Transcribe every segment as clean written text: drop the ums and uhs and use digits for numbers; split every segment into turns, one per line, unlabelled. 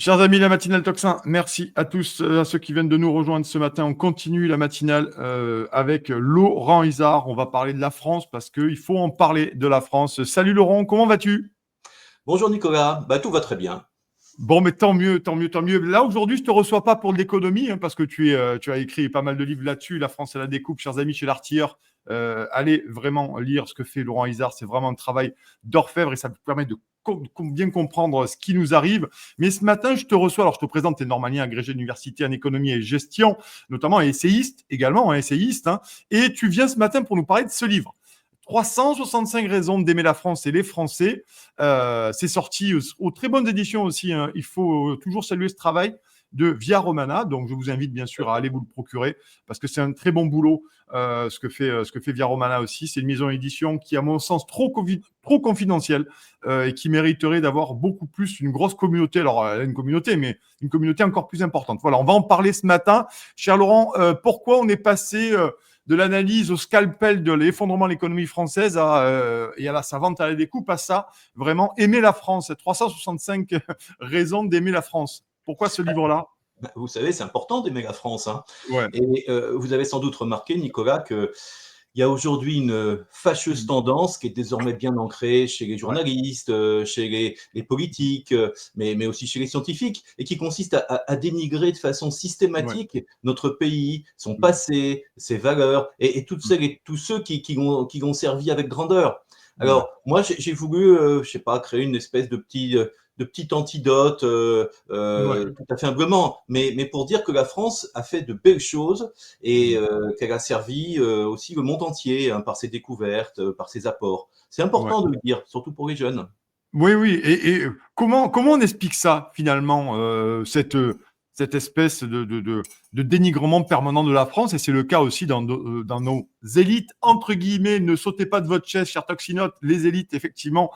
Chers amis, la matinale Tocsin, merci à tous, à ceux qui viennent de nous rejoindre ce matin. On continue la matinale avec Laurent Izard. On va parler de la France parce qu'il faut en parler de la France. Salut Laurent, comment vas-tu?
Bonjour Nicolas, tout va très bien.
Bon, mais tant mieux, tant mieux, tant mieux. Là, aujourd'hui, je ne te reçois pas pour de l'économie, hein, parce que tu as écrit pas mal de livres là-dessus. La France à la découpe, chers amis, chez l'Artilleur. Allez vraiment lire ce que fait Laurent Izard. C'est vraiment un travail d'orfèvre et ça vous permet de bien comprendre ce qui nous arrive. Mais ce matin, je te reçois. Alors, je te présente, tu es normalien agrégé d'université en économie et gestion, notamment essayiste également, essayiste. Hein, et tu viens ce matin pour nous parler de ce livre. 365 raisons d'aimer la France et les Français. C'est sorti aux très bonnes éditions aussi. Hein. Il faut toujours saluer ce travail de Via Romana. Donc, je vous invite bien sûr à aller vous le procurer parce que c'est un très bon boulot ce que fait Via Romana aussi. C'est une maison d'édition qui, à mon sens, trop confidentielle et qui mériterait d'avoir beaucoup plus une grosse communauté. Alors, elle a une communauté, mais une communauté encore plus importante. Voilà, on va en parler ce matin. Cher Laurent, pourquoi on est passé de l'analyse au scalpel de l'effondrement de l'économie française et à sa vente à la découpe à ça, vraiment aimer la France. 365 raisons d'aimer la France. Pourquoi ce livre-là?
Vous savez, c'est important d'aimer la France, hein.
Ouais.
Et vous avez sans doute remarqué, Nicolas, qu'il y a aujourd'hui une fâcheuse tendance qui est désormais bien ancrée chez les journalistes, chez les politiques, mais aussi chez les scientifiques, et qui consiste à dénigrer de façon systématique notre pays, son passé, ses valeurs, et toutes celles et tous ceux qui l'ont servi avec grandeur. Alors, moi, j'ai voulu, je sais pas, créer une espèce de petit antidote tout à fait humblement, mais pour dire que la France a fait de belles choses et qu'elle a servi aussi le monde entier hein, par ses découvertes, par ses apports. C'est important de le dire, surtout pour les jeunes.
Oui, oui. Et comment on explique ça, finalement, cette espèce de dénigrement permanent de la France? Et c'est le cas aussi dans nos élites, entre guillemets. Ne sautez pas de votre chaise, cher Toxinote, les élites, effectivement.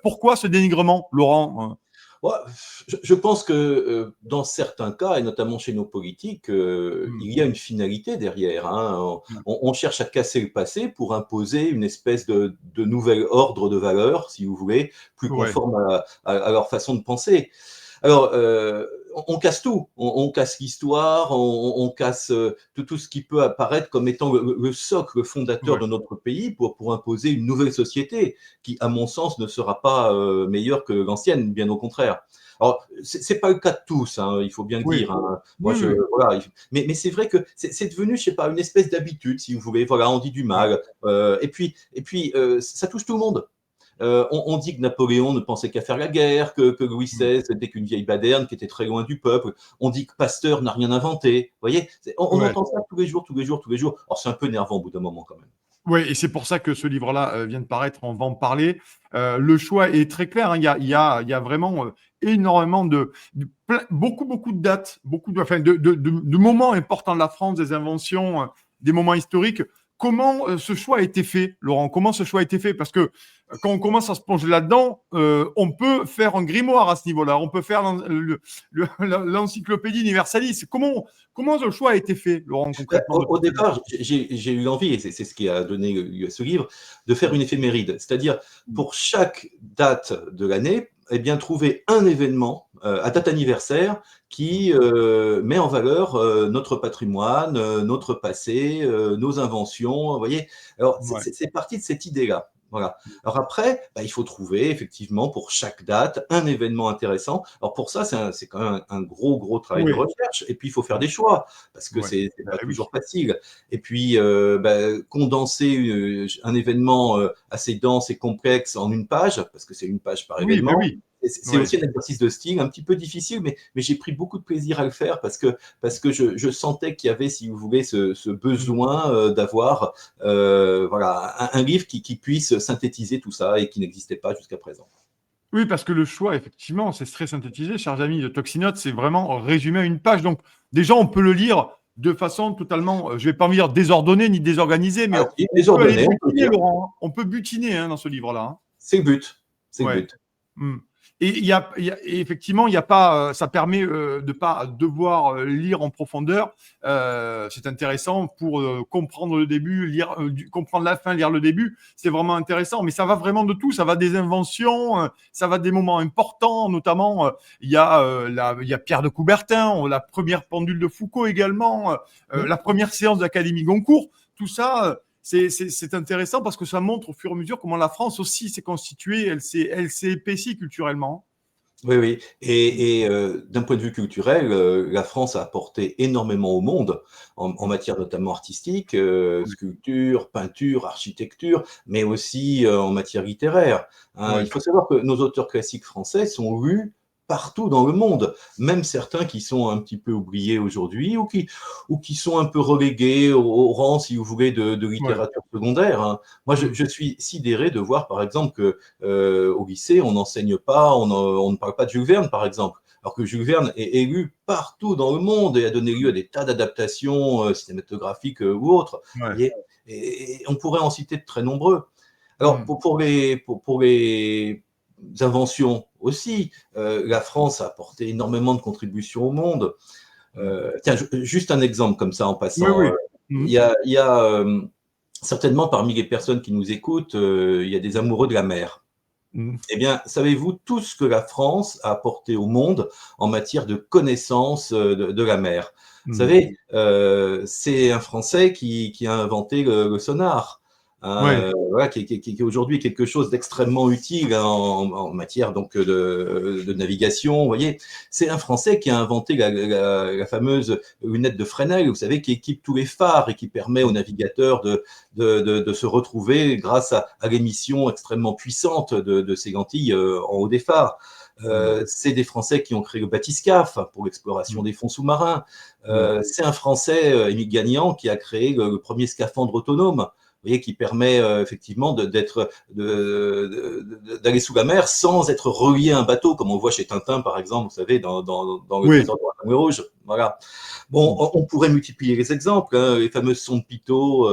Pourquoi ce dénigrement, Laurent?
Ouais, je pense que dans certains cas, et notamment chez nos politiques, il y a une finalité derrière. Hein. On cherche à casser le passé pour imposer une espèce de nouvel ordre de valeurs, si vous voulez, plus conforme à leur façon de penser. Alors, on casse tout. On casse l'histoire, on casse tout ce qui peut apparaître comme étant le socle fondateur de notre pays pour imposer une nouvelle société qui, à mon sens, ne sera pas meilleure que l'ancienne, bien au contraire. Alors, c'est pas le cas de tous, hein, il faut bien le dire. Hein. Moi, voilà. Mais c'est vrai que c'est devenu, je sais pas, une espèce d'habitude, si vous voulez. Voilà, on dit du mal. Et puis, ça touche tout le monde. On dit que Napoléon ne pensait qu'à faire la guerre, que Louis XVI n'était qu'une vieille baderne qui était très loin du peuple. On dit que Pasteur n'a rien inventé. Vous voyez, on entend ça tous les jours, tous les jours, tous les jours. Alors c'est un peu énervant au bout d'un moment quand même.
Oui, et c'est pour ça que ce livre-là vient de paraître, on va en parler. Le choix est très clair, hein. Il y a vraiment énormément beaucoup de dates, de moments importants de la France, des inventions, des moments historiques. Comment ce choix a été fait, Laurent? Comment ce choix a été fait? Parce que quand on commence à se plonger là-dedans, on peut faire un grimoire à ce niveau-là. On peut faire l'encyclopédie universaliste. Comment le choix a été fait, Laurent, concrètement?
Au départ, j'ai eu l'envie, et c'est ce qui a donné lieu à ce livre, de faire une éphéméride. C'est-à-dire, pour chaque date de l'année, eh bien, trouver un événement à date anniversaire qui met en valeur notre patrimoine, notre passé, nos inventions. Vous voyez. Alors, c'est parti de cette idée-là. Voilà. Alors après, il faut trouver effectivement pour chaque date un événement intéressant. Alors pour ça, c'est quand même un gros travail de recherche. Et puis il faut faire des choix parce que c'est pas toujours facile. Et puis condenser un événement assez dense et complexe en une page, parce que c'est une page par événement. C'est aussi un exercice de style un petit peu difficile, mais j'ai pris beaucoup de plaisir à le faire parce que je sentais qu'il y avait, si vous voulez, ce besoin d'avoir un livre qui puisse synthétiser tout ça et qui n'existait pas jusqu'à présent.
Oui, parce que le choix, effectivement, c'est très synthétisé, chers amis de Toxinote, c'est vraiment résumé à une page. Donc, déjà, on peut le lire de façon totalement, je ne vais pas me dire désordonnée ni désorganisée, mais on peut aller butiner, Laurent. On peut butiner dans ce livre-là.
C'est le but. C'est le but.
Et effectivement, il y a pas, ça permet de pas devoir lire en profondeur. C'est intéressant pour comprendre le début, comprendre la fin, lire le début. C'est vraiment intéressant. Mais ça va vraiment de tout. Ça va des inventions, ça va des moments importants, notamment il y a Pierre de Coubertin, la première pendule de Foucault également, la première séance de l'Académie Goncourt. Tout ça. C'est intéressant parce que ça montre au fur et à mesure comment la France aussi s'est constituée, elle s'est épaissie culturellement.
Oui, oui. Et d'un point de vue culturel, la France a apporté énormément au monde en matière notamment artistique, sculpture, peinture, architecture, mais aussi en matière littéraire. Hein.
Ouais.
Il faut savoir que nos auteurs classiques français sont lus partout dans le monde, même certains qui sont un petit peu oubliés aujourd'hui ou qui sont un peu relégués au rang, si vous voulez, de littérature secondaire. Hein. Moi, je suis sidéré de voir, par exemple, que au lycée, on n'enseigne pas, on ne parle pas de Jules Verne, par exemple, alors que Jules Verne est lu partout dans le monde et a donné lieu à des tas d'adaptations cinématographiques ou autres.
Ouais.
Et on pourrait en citer de très nombreux. Alors, pour les inventions aussi, la France a apporté énormément de contributions au monde. Tiens, juste un exemple comme ça en passant.
Oui.
Il y a certainement parmi les personnes qui nous écoutent, il y a des amoureux de la mer. Eh bien, savez-vous tout ce que la France a apporté au monde en matière de connaissance de la mer? Vous savez, c'est un Français qui a inventé le sonar. Voilà, qui aujourd'hui est quelque chose d'extrêmement utile en matière donc de navigation. Vous voyez, c'est un Français qui a inventé la fameuse lunette de Fresnel, vous savez, qui équipe tous les phares et qui permet aux navigateurs de se retrouver grâce à l'émission extrêmement puissante de ces lentilles en haut des phares. C'est des Français qui ont créé le bathyscaphe pour l'exploration des fonds sous-marins. C'est un Français, Émile Gagnan, qui a créé le premier scaphandre autonome. Vous voyez, qui permet effectivement d'aller sous la mer sans être relié à un bateau, comme on voit chez Tintin, par exemple, vous savez, dans le trésor de la Lagune Rouge. Voilà. Bon, on pourrait multiplier les exemples. Hein, les fameuses sondes Pitot,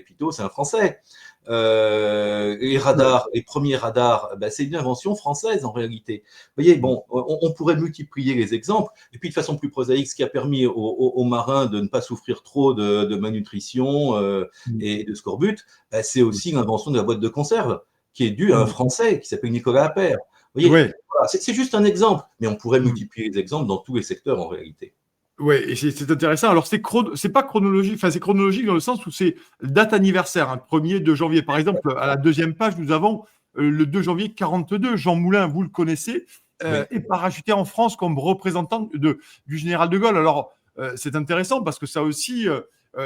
Pitot, c'est un Français. Les radars, les premiers radars, c'est une invention française en réalité. Vous voyez, bon, on pourrait multiplier les exemples. Et puis de façon plus prosaïque, ce qui a permis aux marins de ne pas souffrir trop de malnutrition et de scorbut, c'est aussi l'invention de la boîte de conserve, qui est due à un Français qui s'appelle Nicolas Appert. Vous voyez, voilà, c'est juste un exemple, mais on pourrait multiplier les exemples dans tous les secteurs en réalité.
Oui, et c'est intéressant. Alors, c'est pas chronologique, enfin, c'est chronologique dans le sens où c'est date anniversaire, hein, 1er 2 janvier. Par exemple, à la deuxième page, nous avons le 2 janvier 42, Jean Moulin, vous le connaissez, est parachuté en France comme représentant du général de Gaulle. Alors, c'est intéressant parce que ça aussi,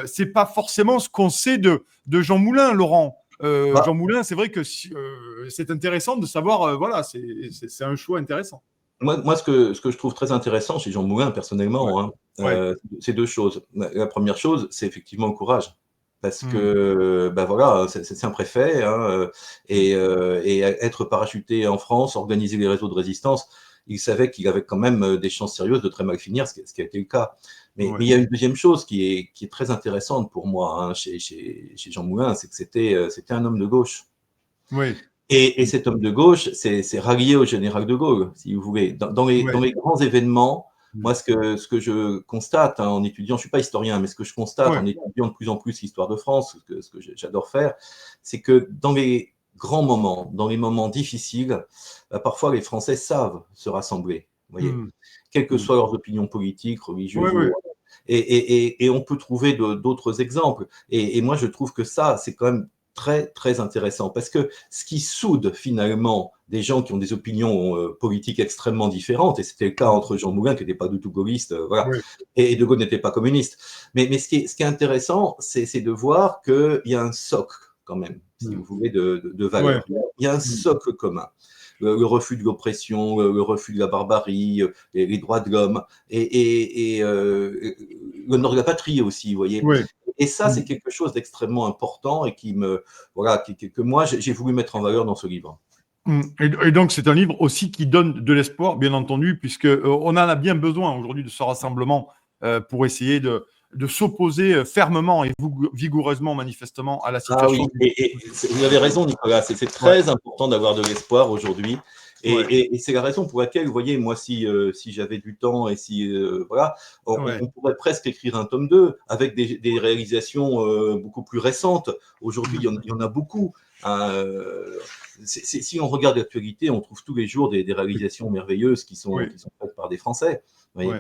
c'est pas forcément ce qu'on sait de Jean Moulin, Laurent. Jean Moulin, c'est vrai que c'est intéressant de savoir, voilà, c'est un choix intéressant.
Moi, ce que je trouve très intéressant chez Jean Moulin, personnellement, c'est deux choses. La première chose, c'est effectivement le courage. Parce que, voilà, c'est un préfet, hein, et être parachuté en France, organiser les réseaux de résistance, il savait qu'il avait quand même des chances sérieuses de très mal finir, ce qui a été le cas. Mais il y a une deuxième chose qui est très intéressante pour moi, hein, chez Jean Moulin, c'est que c'était un homme de gauche.
Oui.
Et cet homme de gauche, c'est rallié au général de Gaulle, si vous voulez. Dans les grands événements, moi, ce que je constate en étudiant, je ne suis pas historien, mais ce que je constate en étudiant de plus en plus l'histoire de France, ce que j'adore faire, c'est que dans les grands moments, dans les moments difficiles, parfois les Français savent se rassembler, vous voyez, quelles que soient leurs opinions politiques, religieuses. Et on peut trouver d'autres exemples. Et moi, je trouve que ça, c'est quand même très, très intéressant, parce que ce qui soude finalement des gens qui ont des opinions politiques extrêmement différentes, et c'était le cas entre Jean Moulin, qui n'était pas du tout gaulliste, voilà, et De Gaulle n'était pas communiste. Mais ce qui est intéressant, c'est de voir qu'il y a un socle, quand même, si vous voulez, de valeurs. Il y a un socle commun. Le refus de l'oppression, le refus de la barbarie, les droits de l'homme, et l'honneur de la patrie aussi, vous voyez. Et ça, c'est quelque chose d'extrêmement important et que moi, j'ai voulu mettre en valeur dans ce livre.
Et donc, c'est un livre aussi qui donne de l'espoir, bien entendu, puisqu'on en a bien besoin aujourd'hui de ce rassemblement pour essayer de s'opposer fermement et vigoureusement, manifestement, à la situation.
Ah oui, et vous avez raison, Nicolas, c'est très important d'avoir de l'espoir aujourd'hui. Et c'est la raison pour laquelle, vous voyez, moi, si j'avais du temps et si, voilà, on pourrait presque écrire un tome 2 avec des réalisations beaucoup plus récentes. Aujourd'hui, il y en a beaucoup. Si on regarde l'actualité, on trouve tous les jours des réalisations merveilleuses qui sont faites par des Français. Moi,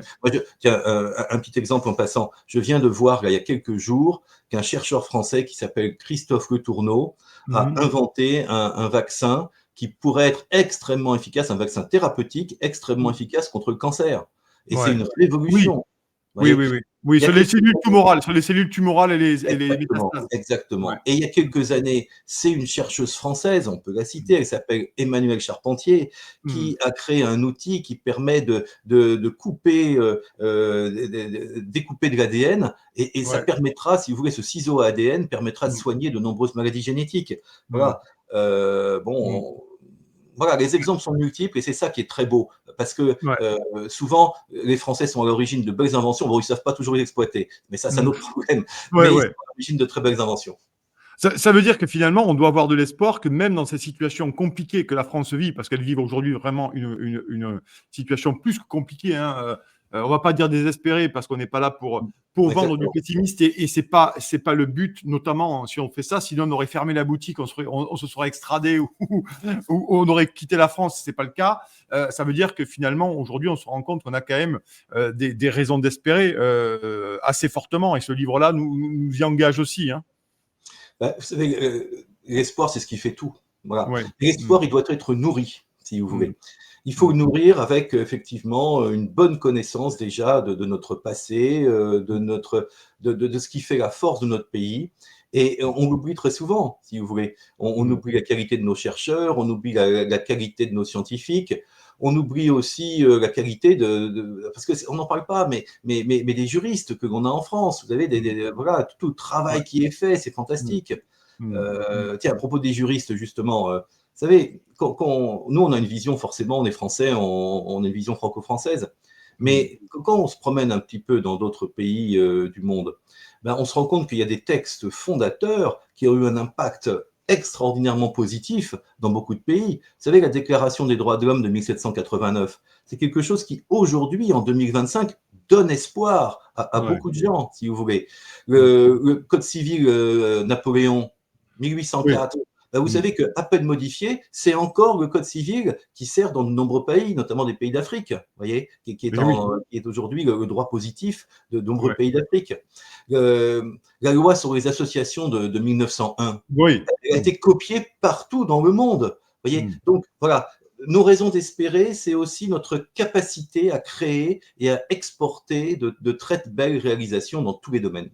tiens, un petit exemple en passant. Je viens de voir, là, il y a quelques jours, qu'un chercheur français qui s'appelle Christophe Le Tourneau a inventé un vaccin qui pourrait être extrêmement efficace, un vaccin thérapeutique extrêmement efficace contre le cancer. Et c'est une révolution.
Oui, sur les cellules tumorales et les métastases.
Exactement. Et il y a quelques années, c'est une chercheuse française, on peut la citer, elle s'appelle Emmanuelle Charpentier, qui a créé un outil qui permet de couper, découper de l'ADN, et ça permettra, si vous voulez, ce ciseau à ADN permettra de soigner de nombreuses maladies génétiques. Voilà. Voilà, les exemples sont multiples et c'est ça qui est très beau. Parce que souvent, les Français sont à l'origine de belles inventions. Bon, ils ne savent pas toujours les exploiter, mais ça, c'est un autre problème. Mais ils sont à l'origine de très belles inventions.
Ça veut dire que finalement, on doit avoir de l'espoir que même dans ces situations compliquées que la France vit, parce qu'elle vit aujourd'hui vraiment une situation plus que compliquée, hein, on ne va pas dire désespérée parce qu'on n'est pas là pour vendre du pessimiste et c'est pas le but, notamment si on fait ça, sinon on aurait fermé la boutique, on se serait extradé ou on aurait quitté la France, c'est pas le cas. Ça veut dire que finalement, aujourd'hui, on se rend compte qu'on a quand même des raisons d'espérer assez fortement et ce livre-là nous y engage aussi, hein.
Vous savez, l'espoir, c'est ce qui fait tout. Voilà. L'espoir, il doit être nourri, si vous voulez. Il faut le nourrir avec effectivement une bonne connaissance déjà de notre passé, de ce qui fait la force de notre pays. Et on l'oublie très souvent, si vous voulez. On oublie la qualité de nos chercheurs, on oublie la qualité de nos scientifiques. On oublie aussi la qualité parce qu'on n'en parle pas, mais des juristes que l'on a en France. Vous avez voilà, tout le travail qui est fait, c'est fantastique. Tiens, à propos des juristes, justement, vous savez, nous, on a une vision, forcément, on est français, on a une vision franco-française. Mais quand on se promène un petit peu dans d'autres pays du monde, on se rend compte qu'il y a des textes fondateurs qui ont eu un impact extraordinairement positif dans beaucoup de pays. Vous savez, la Déclaration des droits de l'homme de 1789, c'est quelque chose qui, aujourd'hui, en 2025, donne espoir à beaucoup de gens, si vous voulez. Le Code civil Napoléon, 1804, vous savez qu'à peine modifié, c'est encore le Code civil qui sert dans de nombreux pays, notamment des pays d'Afrique, voyez, qui est aujourd'hui le droit positif de nombreux pays d'Afrique. La loi sur les associations de 1901, elle a été copiée partout dans le monde. Voyez. Donc voilà, nos raisons d'espérer, c'est aussi notre capacité à créer et à exporter de très belles réalisations dans tous les domaines.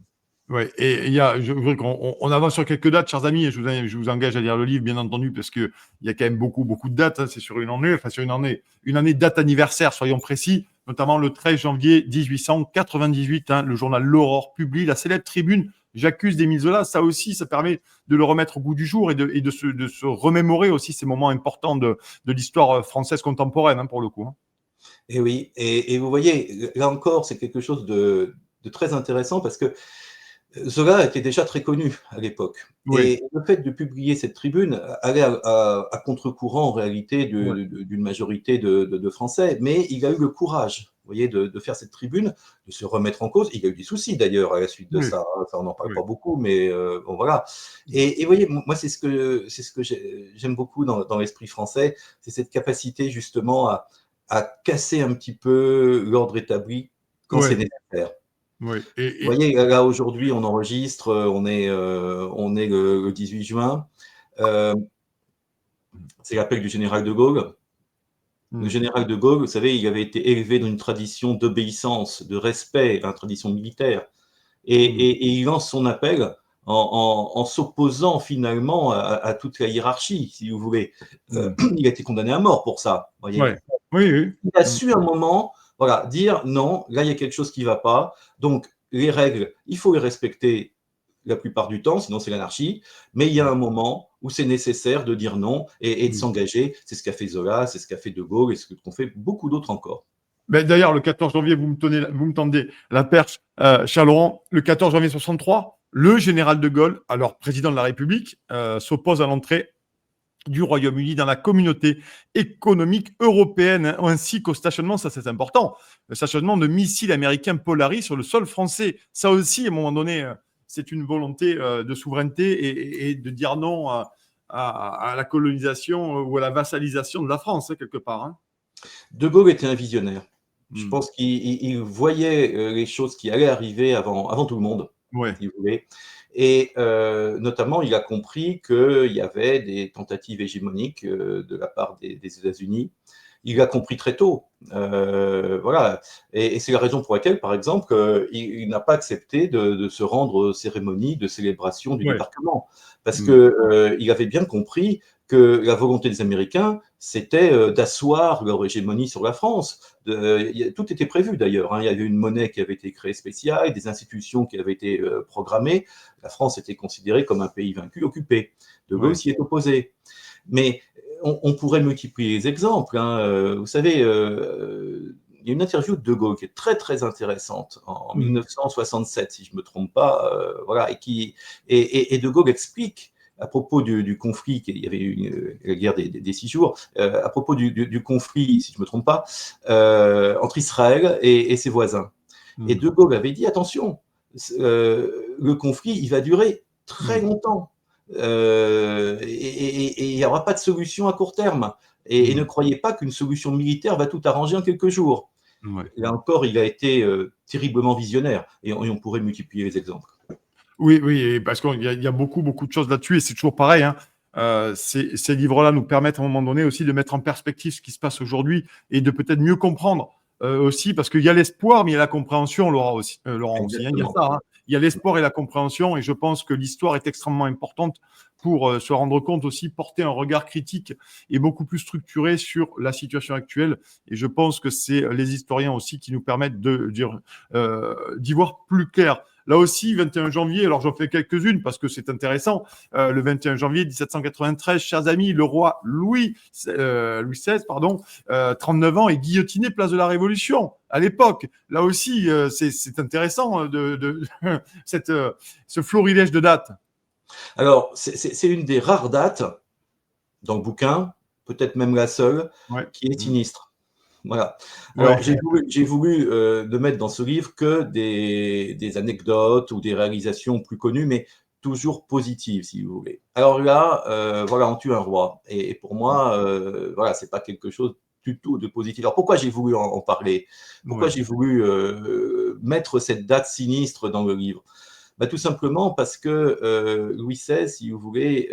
Oui, et je voudrais qu'on avance sur quelques dates, chers amis, et je vous engage à lire le livre, bien entendu, parce qu'il y a quand même beaucoup de dates, hein, c'est sur une année date anniversaire, soyons précis, notamment le 13 janvier 1898, hein, le journal L'Aurore publie la célèbre tribune « J'accuse d'Émile Zola ». Ça aussi, ça permet de le remettre au goût du jour et de se remémorer aussi ces moments importants de l'histoire française contemporaine, hein, pour le coup. Hein.
Et oui, et vous voyez, là encore, c'est quelque chose de très intéressant parce que Zola était déjà très connu à l'époque. Et le fait de publier cette tribune allait à contre-courant en réalité d'une majorité de Français, mais il a eu le courage, vous voyez, de faire cette tribune, de se remettre en cause. Il a eu des soucis d'ailleurs à la suite de ça. Ça, on n'en parle pas beaucoup, mais bon voilà. Et vous voyez, moi c'est ce que j'aime beaucoup dans l'esprit français, c'est cette capacité justement à casser un petit peu l'ordre établi quand c'est nécessaire.
Oui.
Vous voyez, là aujourd'hui, on enregistre, on est le 18 juin. C'est l'appel du général de Gaulle. Le général de Gaulle, vous savez, il avait été élevé dans une tradition d'obéissance, de respect, une tradition militaire. Et il lance son appel en s'opposant finalement à toute la hiérarchie, si vous voulez. Il a été condamné à mort pour ça. Voyez. Il a su un moment dire non, là il y a quelque chose qui ne va pas. Donc les règles, il faut les respecter la plupart du temps, sinon c'est l'anarchie. Mais il y a un moment où c'est nécessaire de dire non et de s'engager. C'est ce qu'a fait Zola, c'est ce qu'a fait De Gaulle et ce qu'ont fait beaucoup d'autres encore.
D'ailleurs, le 14 janvier, vous me tendez la perche, cher Laurent. Le 14 janvier 63, le général de Gaulle, alors président de la République, s'oppose à l'entrée du Royaume-Uni dans la communauté économique européenne, hein, ainsi qu'au stationnement, ça c'est important, le stationnement de missiles américains Polaris sur le sol français. Ça aussi, à un moment donné, c'est une volonté de souveraineté et de dire non à la colonisation ou à la vassalisation de la France, hein, quelque part. Hein.
De Gaulle était un visionnaire. Je
Mm.
pense qu'il voyait les choses qui allaient arriver avant tout le monde,
Ouais.
si vous voulez. Et notamment, il a compris qu'il y avait des tentatives hégémoniques de la part des États-Unis. Il l'a compris très tôt. Voilà. Et c'est la raison pour laquelle, par exemple, il n'a pas accepté de se rendre aux cérémonies de célébration du
Ouais.
débarquement. Parce
Mm.
qu'il avait bien compris que la volonté des Américains, c'était d'asseoir leur hégémonie sur la France. Tout était prévu d'ailleurs. Hein. Il y avait une monnaie qui avait été créée spéciale, des institutions qui avaient été programmées. La France était considérée comme un pays vaincu, occupé. De Gaulle
Ouais.
s'y est opposé. Mais on pourrait multiplier les exemples. Hein. Vous savez, il y a une interview de Gaulle qui est très très intéressante en 1967, si je ne me trompe pas, voilà, et De Gaulle explique à propos du conflit, il y avait eu la guerre des 6 jours, à propos du conflit, si je ne me trompe pas, entre Israël et ses voisins. Et De Gaulle avait dit, attention, le conflit, il va durer très longtemps. Et il n'y aura pas de solution à court terme. Et ne croyez pas qu'une solution militaire va tout arranger en quelques jours.
Ouais.
Là encore, il a été terriblement visionnaire. Et on pourrait multiplier les exemples.
Oui, oui, parce qu'il y a beaucoup, beaucoup de choses là-dessus et c'est toujours pareil. Hein. Ces livres-là nous permettent à un moment donné aussi de mettre en perspective ce qui se passe aujourd'hui et de peut-être mieux comprendre aussi, parce qu'il y a l'espoir, mais il y a la compréhension, Laurent aussi. Hein. Il y a ça. Hein. Il y a l'espoir et la compréhension et je pense que l'histoire est extrêmement importante pour se rendre compte aussi, porter un regard critique et beaucoup plus structuré sur la situation actuelle. Et je pense que c'est les historiens aussi qui nous permettent d'y voir plus clair. Là aussi, 21 janvier, alors j'en fais quelques-unes parce que c'est intéressant. Le 21 janvier 1793, chers amis, le roi Louis XVI, 39 ans, est guillotiné place de la Révolution. À l'époque, là aussi, c'est intéressant ce florilège de dates.
Alors, c'est une des rares dates dans le bouquin, peut-être même la seule, qui est sinistre. Voilà. Alors, j'ai voulu ne mettre dans ce livre que des anecdotes ou des réalisations plus connues, mais toujours positives, si vous voulez. Alors là, voilà, on tue un roi. Et pour moi, voilà, c'est pas quelque chose du tout de positif. Alors pourquoi j'ai voulu en parler? Pourquoi j'ai voulu mettre cette date sinistre dans le livre? Bah, tout simplement parce que Louis XVI, si vous voulez,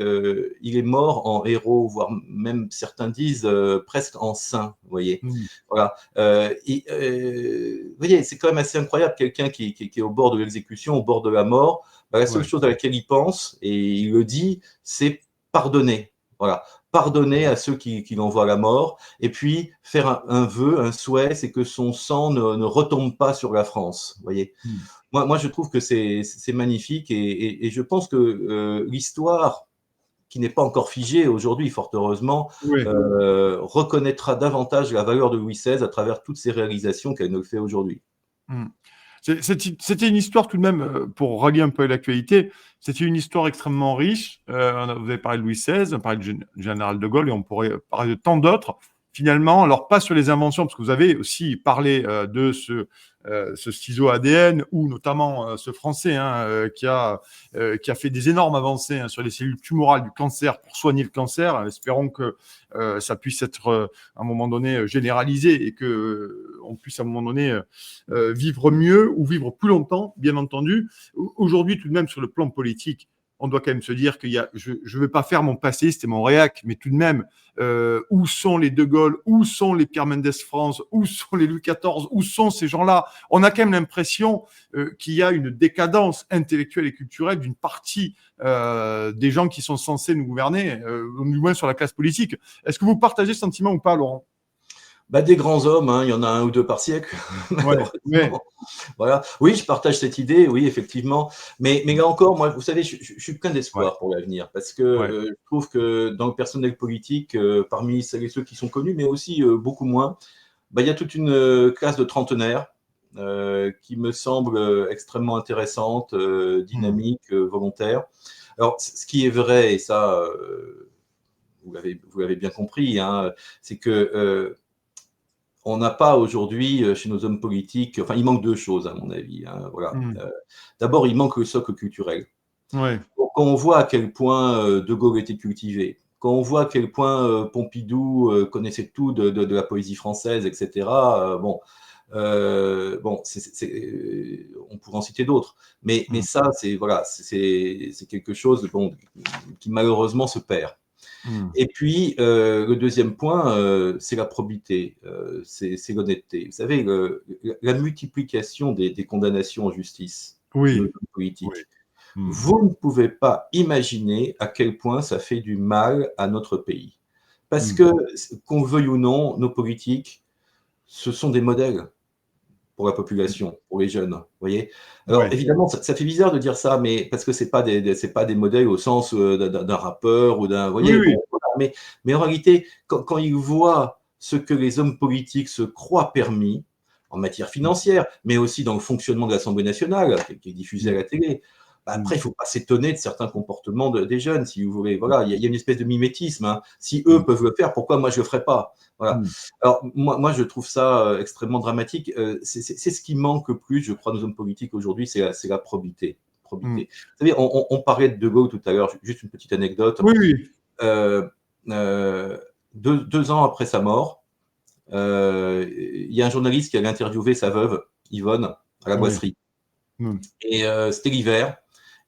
il est mort en héros, voire même certains disent presque en saint, vous voyez. Voilà. Vous voyez, c'est quand même assez incroyable, quelqu'un qui est au bord de l'exécution, au bord de la mort, bah, la seule chose à laquelle il pense, et il le dit, c'est pardonner. Voilà. Pardonner à ceux qui l'envoient à la mort, et puis faire un vœu, un souhait, c'est que son sang ne retombe pas sur la France, vous voyez. Moi, je trouve que c'est magnifique et je pense que l'histoire, qui n'est pas encore figée aujourd'hui, fort heureusement, reconnaîtra davantage la valeur de Louis XVI à travers toutes ses réalisations qu'elle ne le fait aujourd'hui.
C'était une histoire tout de même, pour rallier un peu l'actualité, c'était une histoire extrêmement riche. Vous avez parlé de Louis XVI, on parlait du général de Gaulle et on pourrait parler de tant d'autres. Finalement, alors pas sur les inventions, parce que vous avez aussi parlé de ce ciseau ADN ou notamment ce Français qui a fait des énormes avancées sur les cellules tumorales du cancer pour soigner le cancer. Espérons que ça puisse être à un moment donné généralisé et que on puisse à un moment donné vivre mieux ou vivre plus longtemps, bien entendu. Aujourd'hui, tout de même, sur le plan politique, on doit quand même se dire qu'il y a, je ne veux pas faire mon passé, c'était mon réac, mais tout de même, où sont les De Gaulle, où sont les Pierre Mendès France, où sont les Louis XIV, où sont ces gens-là? On a quand même l'impression qu'il y a une décadence intellectuelle et culturelle d'une partie des gens qui sont censés nous gouverner, du moins sur la classe politique. Est-ce que vous partagez ce sentiment ou pas, Laurent?
Bah, des grands hommes, hein, il y en a un ou deux par siècle. Voilà. Oui, je partage cette idée, oui, effectivement. Mais là encore, moi, vous savez, je suis plein d'espoir pour l'avenir parce que je trouve que dans le personnel politique, parmi celles et ceux qui sont connus, mais aussi beaucoup moins, bah, il y a toute une classe de trentenaires qui me semble extrêmement intéressante, dynamique, volontaire. Alors, ce qui est vrai, et ça, vous l'avez bien compris, hein, c'est que on n'a pas aujourd'hui chez nos hommes politiques, enfin, il manque deux choses à mon avis. Hein, voilà. D'abord, il manque le socle culturel.
Ouais.
Quand on voit à quel point De Gaulle était cultivé, quand on voit à quel point Pompidou connaissait tout de la poésie française, etc. Bon, on pourrait en citer d'autres, mais ça, c'est voilà, c'est quelque chose bon, qui malheureusement se perd. Et puis, le deuxième point, c'est la probité, c'est l'honnêteté. Vous savez, la multiplication des condamnations en justice de nos hommes politiques. Vous ne pouvez pas imaginer à quel point ça fait du mal à notre pays. Parce que, qu'on le veuille ou non, nos politiques, ce sont des modèles pour la population, pour les jeunes. Vous voyez. Alors évidemment, ça fait bizarre de dire ça, mais parce que c'est pas des modèles au sens d'un rappeur ou d'un. Vous voyez. Bon, voilà, mais en réalité, quand ils voient ce que les hommes politiques se croient permis en matière financière, mais aussi dans le fonctionnement de l'Assemblée nationale, qui est diffusé à la télé. Après, il ne faut pas s'étonner de certains comportements des jeunes, si vous voulez. Voilà, il y a une espèce de mimétisme. Hein. Si eux peuvent le faire, pourquoi moi je le ferais pas? Voilà. Alors moi, je trouve ça extrêmement dramatique. C'est ce qui manque le plus, je crois, nos hommes politiques aujourd'hui, c'est la probité. Vous savez, on parlait de Gaulle tout à l'heure. Juste une petite anecdote.
Oui.
2 ans après sa mort, il y a un journaliste qui allait interviewer sa veuve, Yvonne, à la Boisserie. Et c'était l'hiver.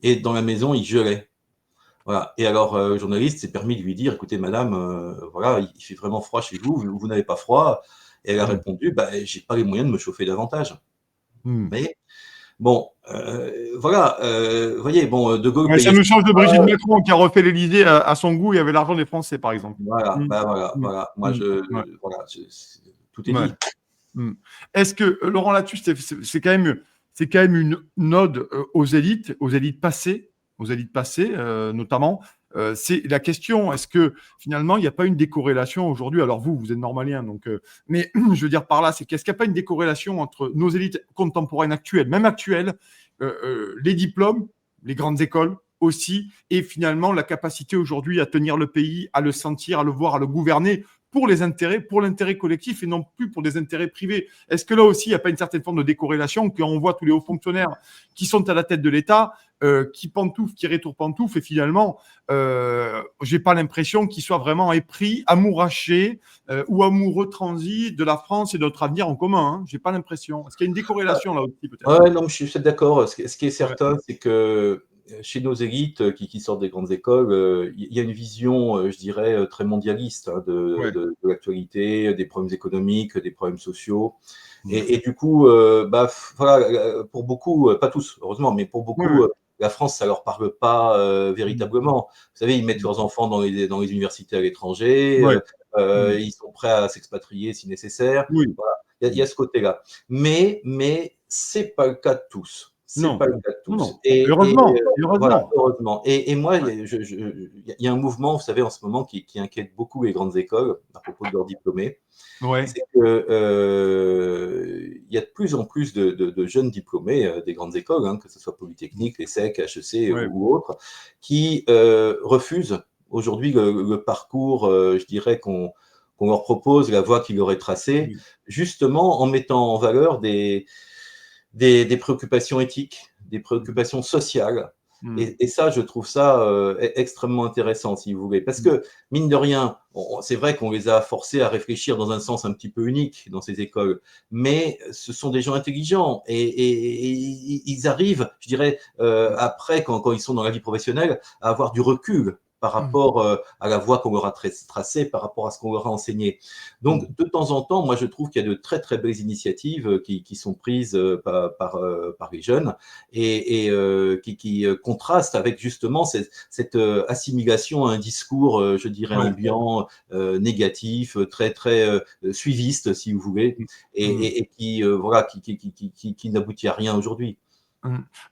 Et dans la maison, il gelait. Voilà. Et alors, le journaliste s'est permis de lui dire, écoutez, madame, voilà, il fait vraiment froid chez vous, vous n'avez pas froid. Et elle a répondu, j'ai pas les moyens de me chauffer davantage. Mais bon, voilà, vous voyez, bon, De Gaulle.
Ça nous change de Brigitte Macron qui a refait l'Élysée à son goût et avait l'argent des Français, par exemple.
Voilà, voilà. Moi, voilà, tout est dit.
Est-ce que, Laurent, là-dessus, c'est quand même une ode aux élites passées, notamment. C'est la question, est-ce que finalement, il n'y a pas une décorrélation aujourd'hui? Alors vous êtes normalien, donc, mais je veux dire par là, c'est qu'est-ce qu'il n'y a pas une décorrélation entre nos élites contemporaines actuelles, même actuelles, les diplômes, les grandes écoles aussi, et finalement la capacité aujourd'hui à tenir le pays, à le sentir, à le voir, à le gouverner pour l'intérêt collectif et non plus pour des intérêts privés. Est-ce que là aussi, il n'y a pas une certaine forme de décorrélation quand on voit tous les hauts fonctionnaires qui sont à la tête de l'État, qui pantouflent, qui rétourpantouflent, et finalement, j'ai pas l'impression qu'ils soient vraiment épris, amourachés ou amoureux transis de la France et de notre avenir en commun. Hein. J'ai pas l'impression. Est-ce qu'il y a une décorrélation là aussi peut-être?
Ouais, non, je suis d'accord. Ce qui est certain, c'est que chez nos élites qui sortent des grandes écoles, il y a une vision, je dirais, très mondialiste hein, de l'actualité, des problèmes économiques, des problèmes sociaux. Et du coup, voilà, pour beaucoup, pas tous, heureusement, mais pour beaucoup, la France, ça leur parle pas véritablement. Vous savez, ils mettent leurs enfants dans les universités à l'étranger, ils sont prêts à s'expatrier si nécessaire. Voilà. Il y a ce côté-là. Mais c'est pas le cas de tous. C'est pas le cas de tous.
Non. Heureusement.
Voilà, heureusement. Et moi, il y a un mouvement, vous savez, en ce moment qui inquiète beaucoup les grandes écoles à propos de leurs diplômés. C'est que il y a de plus en plus de jeunes diplômés des grandes écoles, hein, que ce soit Polytechnique, l'ESSEC, HEC ou autres, qui refusent aujourd'hui le parcours, je dirais, qu'on leur propose, la voie qu'ils auraient tracée, justement en mettant en valeur des préoccupations éthiques, des préoccupations sociales. Et ça, je trouve ça extrêmement intéressant, si vous voulez. Parce que, mine de rien, c'est vrai qu'on les a forcés à réfléchir dans un sens un petit peu unique dans ces écoles, mais ce sont des gens intelligents et ils arrivent, je dirais, après, quand ils sont dans la vie professionnelle, à avoir du recul par rapport à la voie qu'on leur a tracée, par rapport à ce qu'on leur a enseigné. Donc, de temps en temps, moi, je trouve qu'il y a de très, très belles initiatives qui sont prises par les jeunes et qui contrastent avec justement cette assimilation à un discours, je dirais, ambiant, négatif, très, très suiviste, si vous voulez, et qui n'aboutit à rien aujourd'hui.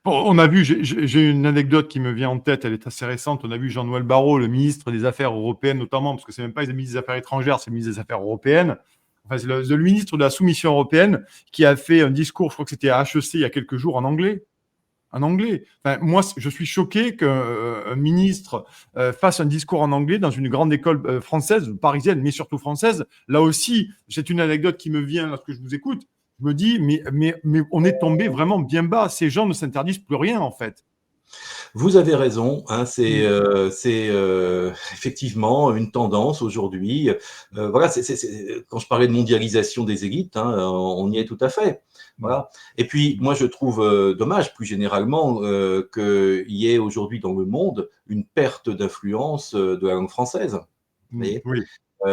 Bon, on a vu, j'ai une anecdote qui me vient en tête, elle est assez récente. On a vu Jean-Noël Barrot, le ministre des Affaires européennes, notamment, parce que c'est même pas le ministre des Affaires étrangères, c'est le ministre des Affaires européennes. Enfin, c'est le ministre de la Soumission européenne qui a fait un discours, je crois que c'était à HEC il y a quelques jours en anglais. En anglais. Enfin, moi, je suis choqué qu'un ministre fasse un discours en anglais dans une grande école française, parisienne, mais surtout française. Là aussi, c'est une anecdote qui me vient lorsque je vous écoute. Je me dis, mais on est tombé vraiment bien bas. Ces gens ne s'interdisent plus rien, en fait.
Vous avez raison, hein,
Mm.
c'est effectivement une tendance aujourd'hui. Voilà, quand je parlais de mondialisation des élites, hein, on y est tout à fait. Voilà. Et puis, moi, je trouve dommage, plus généralement, qu'il y ait aujourd'hui dans le monde une perte d'influence de la langue française. Vous voyez,
Oui, oui,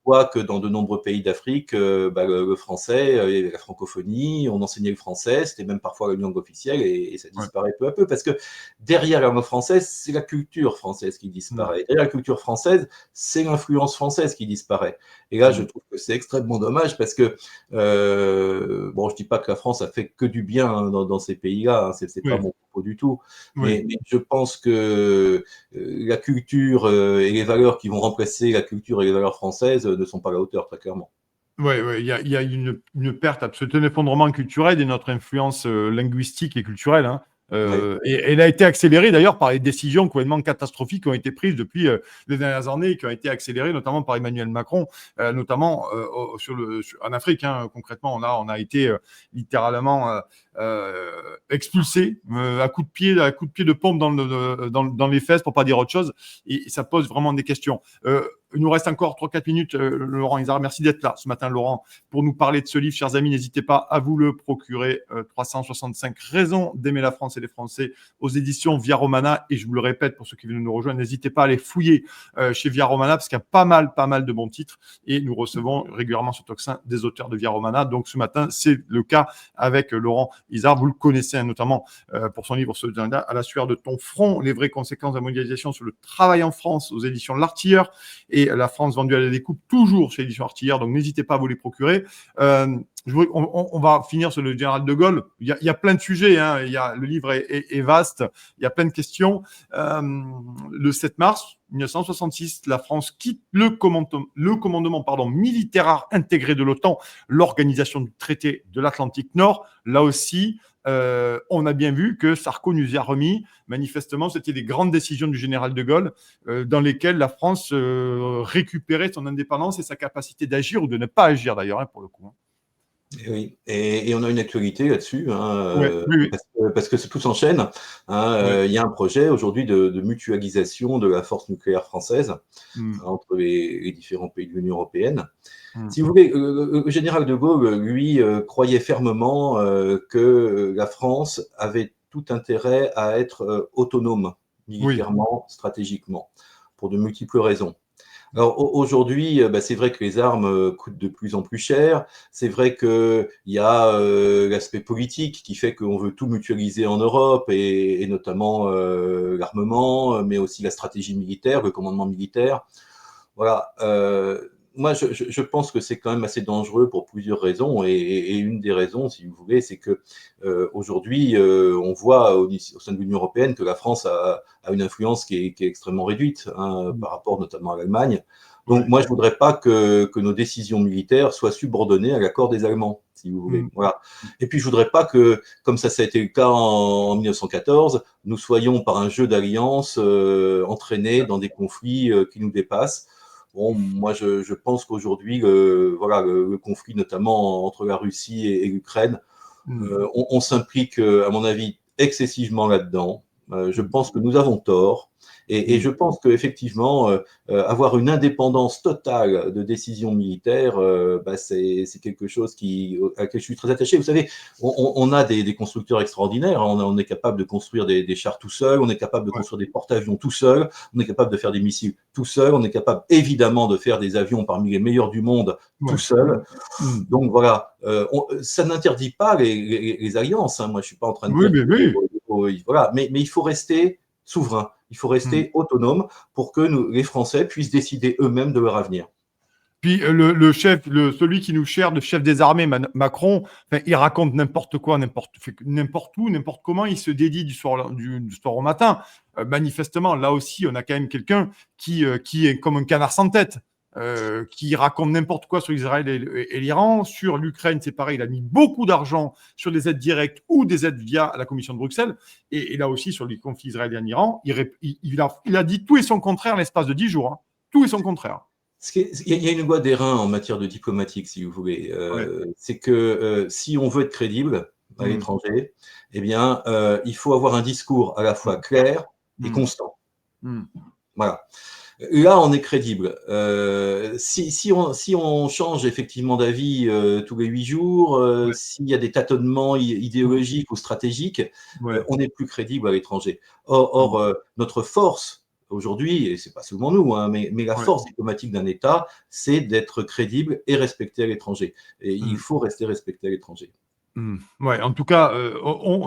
on voit que dans de nombreux pays d'Afrique, le français, la francophonie, on enseignait le français, c'était même parfois la langue officielle et ça
oui.
disparaît peu à peu parce que derrière la langue française, c'est la culture française qui
Mm.
disparaît. Derrière la culture française, c'est l'influence française qui disparaît. Et là, je trouve que c'est extrêmement dommage parce que, bon, je dis pas que la France a fait que du bien hein, dans ces pays-là, hein, c'est pas
Oui,
mon propos du tout,
oui.
mais je pense que la culture et les valeurs qui vont remplacer la culture et les valeurs françaises ne sont pas à la hauteur, très clairement.
Oui, ouais, il y a une perte absolue, un effondrement culturel de notre influence linguistique et culturelle. Hein.
Oui.
Et elle a été accélérée d'ailleurs par les décisions complètement catastrophiques qui ont été prises depuis les dernières années, qui ont été accélérées notamment par Emmanuel Macron, notamment en Afrique. Hein, concrètement, on a été littéralement expulsés à coups de pied de pompe dans les fesses, pour pas dire autre chose. Et ça pose vraiment des questions. Il nous reste encore 3-4 minutes, Laurent Izard. Merci d'être là ce matin, Laurent, pour nous parler de ce livre. Chers amis, n'hésitez pas à vous le procurer. 365 raisons d'aimer la France et les Français aux éditions Via Romana. Et je vous le répète, pour ceux qui viennent nous rejoindre, n'hésitez pas à aller fouiller chez Via Romana parce qu'il y a pas mal de bons titres. Et nous recevons régulièrement sur Toxin des auteurs de Via Romana. Donc ce matin, c'est le cas avec Laurent Izard. Vous le connaissez hein, notamment pour son livre À la sueur de ton front, les vraies conséquences de la mondialisation sur le travail en France aux éditions L'Artilleur. Et la France vendue à la découpe, toujours chez Édition Artillère. Donc, n'hésitez pas à vous les procurer. On va finir sur le général de Gaulle. Il y a plein de sujets. Hein. Le livre est vaste. Il y a plein de questions. Le 7 mars 1966, la France quitte le commandement militaire intégré de l'OTAN, l'organisation du traité de l'Atlantique Nord. Là aussi, on a bien vu que Sarko nous y a remis. Manifestement, c'était des grandes décisions du général de Gaulle dans lesquelles la France récupérait son indépendance et sa capacité d'agir ou de ne pas agir d'ailleurs, hein, pour le coup.
Oui, et on a une actualité là-dessus, hein,
Ouais, oui.
parce que tout s'enchaîne. Hein,
Ouais.
il y a un projet aujourd'hui de mutualisation de la force nucléaire française entre les différents pays de l'Union européenne. Si vous voulez, le général de Gaulle, lui, croyait fermement que la France avait tout intérêt à être autonome,
Oui.
militairement, stratégiquement, pour de multiples raisons. Alors aujourd'hui, c'est vrai que les armes coûtent de plus en plus cher. C'est vrai qu'il y a l'aspect politique qui fait qu'on veut tout mutualiser en Europe et notamment l'armement, mais aussi la stratégie militaire, le commandement militaire. Voilà. Moi, je pense que c'est quand même assez dangereux pour plusieurs raisons. Et une des raisons, si vous voulez, c'est que aujourd'hui, on voit au sein de l'Union européenne que la France a une influence qui est extrêmement réduite hein, par rapport notamment à l'Allemagne. Donc,
Ouais.
moi, je voudrais pas que nos décisions militaires soient subordonnées à l'accord des Allemands, si vous voulez. Voilà. Et puis, je voudrais pas que, comme ça a été le cas en 1914, nous soyons par un jeu d'alliance entraînés dans des conflits qui nous dépassent. Bon, moi, je pense qu'aujourd'hui, voilà, le conflit, notamment entre la Russie et l'Ukraine, on s'implique, à mon avis, excessivement là-dedans. Je pense que nous avons tort. Et je pense qu'effectivement, avoir une indépendance totale de décision militaire, c'est quelque chose à laquelle je suis très attaché. Vous savez, on a des constructeurs extraordinaires. On est capable de construire des chars tout seul, on est capable de
Ouais.
construire des porte-avions tout seul, on est capable de faire des missiles tout seul, on est capable évidemment de faire des avions parmi les meilleurs du monde tout
Ouais.
seul.
Mm.
Donc voilà, ça n'interdit pas les alliances. Hein. Moi, je suis pas en train de
Oui,
dire
mais oui.
voilà, mais il faut rester souverain, il faut
Mm.
rester autonome pour que les Français puissent décider eux-mêmes de leur avenir.
Puis celui qui nous cherche, le chef des armées, Macron, il raconte n'importe quoi, n'importe où, n'importe comment, il se dédie du soir au matin. Manifestement, là aussi, on a quand même quelqu'un qui est comme un canard sans tête. qui raconte n'importe quoi sur Israël et l'Iran. Sur l'Ukraine, c'est pareil, il a mis beaucoup d'argent sur des aides directes ou des aides via la Commission de Bruxelles. Et là aussi, sur les conflits israélien-Iran, il a dit tout et son contraire en l'espace de 10 jours. Hein. Tout et son contraire.
Il y a une loi d'airain en matière de diplomatique, si vous voulez. C'est que si on veut être crédible à l'étranger, eh bien, il faut avoir un discours à la fois clair et constant. Voilà. Là, on est crédible. Si on change effectivement d'avis tous les 8 jours, s'il y a des tâtonnements idéologiques ou stratégiques, on n'est plus crédible à l'étranger. Or notre force aujourd'hui, et c'est pas seulement nous, hein, mais la force diplomatique d'un État, c'est d'être crédible et respecté à l'étranger. Et il faut rester respecté à l'étranger.
Ouais, en tout cas,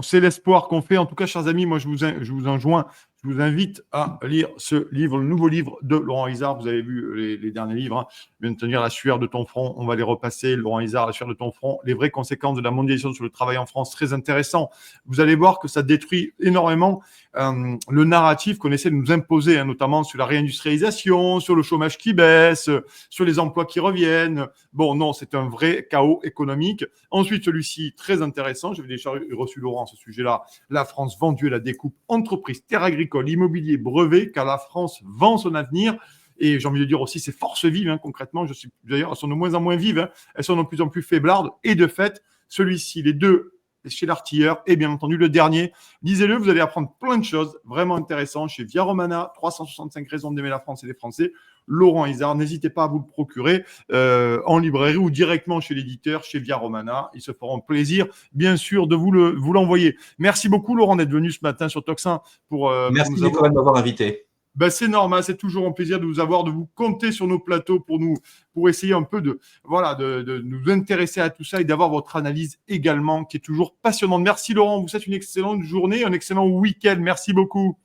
c'est l'espoir qu'on fait. En tout cas, chers amis, moi, je vous invite à lire ce livre, le nouveau livre de Laurent Izard. Vous avez vu les derniers livres, hein. Maintenir la sueur de ton front. On va les repasser. Laurent Izard, la sueur de ton front. Les vraies conséquences de la mondialisation sur le travail en France. Très intéressant. Vous allez voir que ça détruit énormément le narratif qu'on essaie de nous imposer, hein, notamment sur la réindustrialisation, sur le chômage qui baisse, sur les emplois qui reviennent. Bon, non, c'est un vrai chaos économique. Ensuite, celui-ci, très intéressant. J'avais déjà reçu Laurent à ce sujet-là. La France vendue à la découpe entreprise, terre agricole, immobilier, brevet, car la France vend son avenir. Et j'ai envie de dire aussi ses forces vives, hein, concrètement. D'ailleurs, elles sont de moins en moins vives. Hein. Elles sont de plus en plus faiblardes. Et de fait, celui-ci, les deux, chez l'artilleur, et bien entendu le dernier. Lisez-le, vous allez apprendre plein de choses vraiment intéressantes chez Via Romana, 365 raisons d'aimer la France et les Français. Laurent Izard, n'hésitez pas à vous le procurer en librairie ou directement chez l'éditeur, chez Via Romana. Ils se feront plaisir, bien sûr, de vous l'envoyer. Merci beaucoup, Laurent, d'être venu ce matin sur Tocsin pour
Merci,
pour
Nicolas, de m'avoir invité.
Ben, c'est normal, c'est toujours un plaisir de vous avoir, de vous compter sur nos plateaux pour essayer un peu de nous intéresser à tout ça et d'avoir votre analyse également qui est toujours passionnante. Merci Laurent, vous souhaite une excellente journée, un excellent week-end. Merci beaucoup.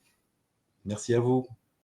Merci à vous.